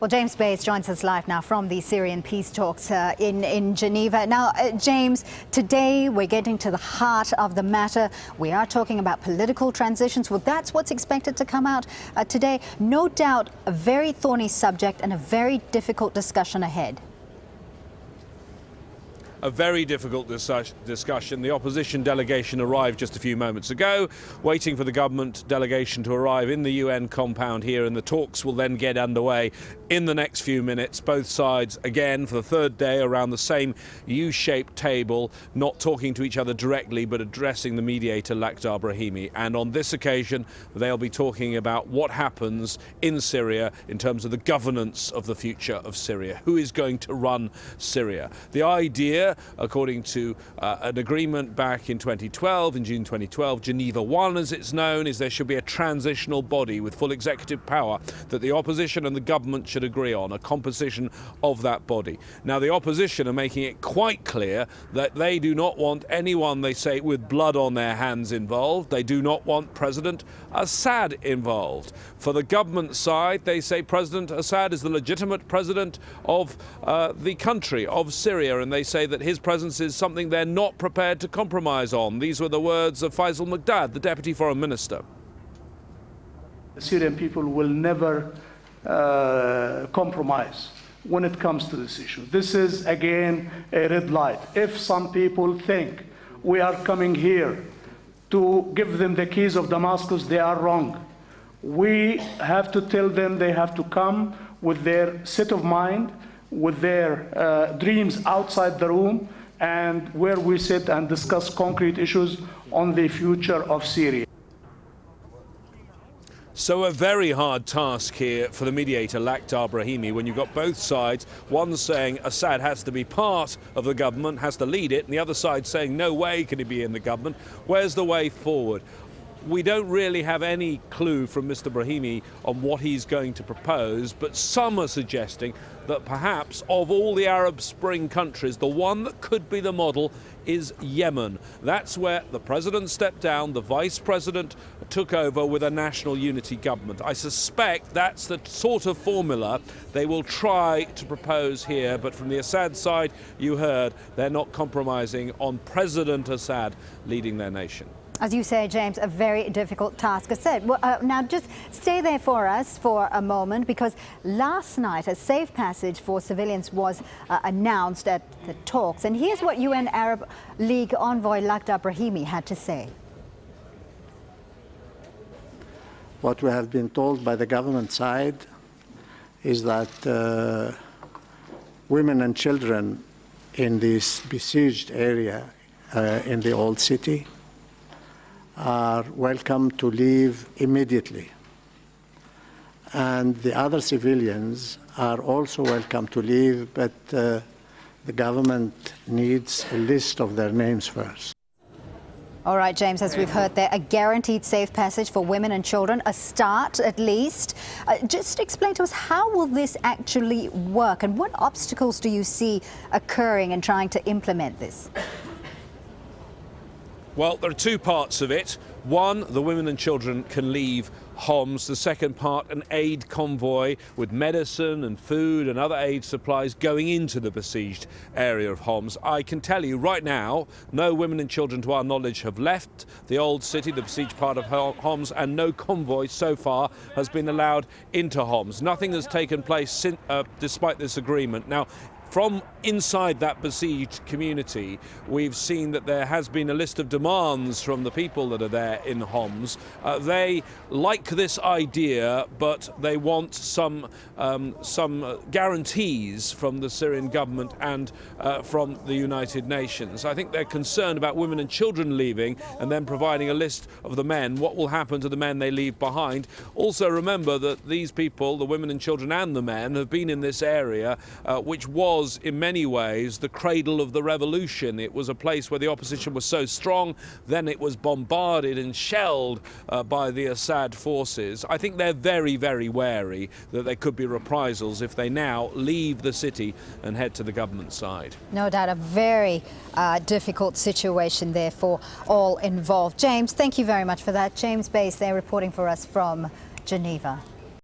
Well, James Bays joins us live now from the Syrian peace talks in Geneva. Now, James, today we're getting to the heart of the matter. We are talking about political transitions. Well, that's what's expected to come out today. No doubt a very thorny subject and a very difficult discussion ahead. A very difficult discussion. The opposition delegation arrived just a few moments ago, waiting for the government delegation to arrive in the UN compound here, and the talks will then get underway in the next few minutes. Both sides, again, for the third day, around the same U-shaped table, not talking to each other directly, but addressing the mediator, al-Mikdad Brahimi. And on this occasion, they'll be talking about what happens in Syria in terms of the governance of the future of Syria. Who is going to run Syria? The idea, according to an agreement back in 2012, in June 2012, Geneva 1 as it's known, is there should be a transitional body with full executive power that the opposition and the government should agree on, a composition of that body. Now, the opposition are making it quite clear that they do not want anyone, they say, with blood on their hands involved. They do not want President Assad involved. For the government side, they say President Assad is the legitimate president of the country, of Syria, and they say that his presence is something they're not prepared to compromise on. These were the words of al-Mikdad, the Deputy Foreign Minister. The Syrian people will never compromise when it comes to this issue. This is, again, a red light. If some people think we are coming here to give them the keys of Damascus, they are wrong. We have to tell them they have to come with their set of mind, with their dreams outside the room, and where we sit and discuss concrete issues on the future of Syria. So a very hard task here for the mediator, al-Mikdad Brahimi, when you've got both sides, one saying Assad has to be part of the government, has to lead it, and the other side saying no way can he be in the government. Where's the way forward? We don't really have any clue from Mr. Brahimi on what he's going to propose, but some are suggesting that perhaps of all the Arab Spring countries, the one that could be the model is Yemen. That's where the president stepped down, the vice president took over with a national unity government. I suspect that's the sort of formula they will try to propose here, but from the Assad side, you heard, they're not compromising on President Assad leading their nation. As you say, James, a very difficult task. I said, well, now just stay there for us for a moment, because last night a safe passage for civilians was announced at the talks. And here's what UN Arab League envoy al-Mikdad Brahimi had to say. What we have been told by the government side is that women and children in this besieged area in the old city are welcome to leave immediately. And the other civilians are also welcome to leave, but the government needs a list of their names first. All right, James, as we've heard there, a guaranteed safe passage for women and children, a start at least. Just explain to us, how will this actually work, and what obstacles do you see occurring in trying to implement this? Well, there are two parts of it. One, the women and children can leave Homs. The second part, an aid convoy with medicine and food and other aid supplies going into the besieged area of Homs. I can tell you right now, no women and children to our knowledge have left the old city, the besieged part of Homs, and no convoy so far has been allowed into Homs. Nothing has taken place despite this agreement. Now, from inside that besieged community, we've seen that there has been a list of demands from the people that are there in Homs. They like this idea, but they want some guarantees from the Syrian government and from the United Nations. I think they're concerned about women and children leaving and then providing a list of the men. What will happen to the men they leave behind? Also remember that these people, the women and children and the men, have been in this area, which was in many ways the cradle of the revolution. It was a place where the opposition was so strong, then it was bombarded and shelled by the Assad forces. I think they're very, very wary that there could be reprisals if they now leave the city and head to the government side. No doubt, a very difficult situation there for all involved. James, thank you very much for that. James Bays there reporting for us from Geneva.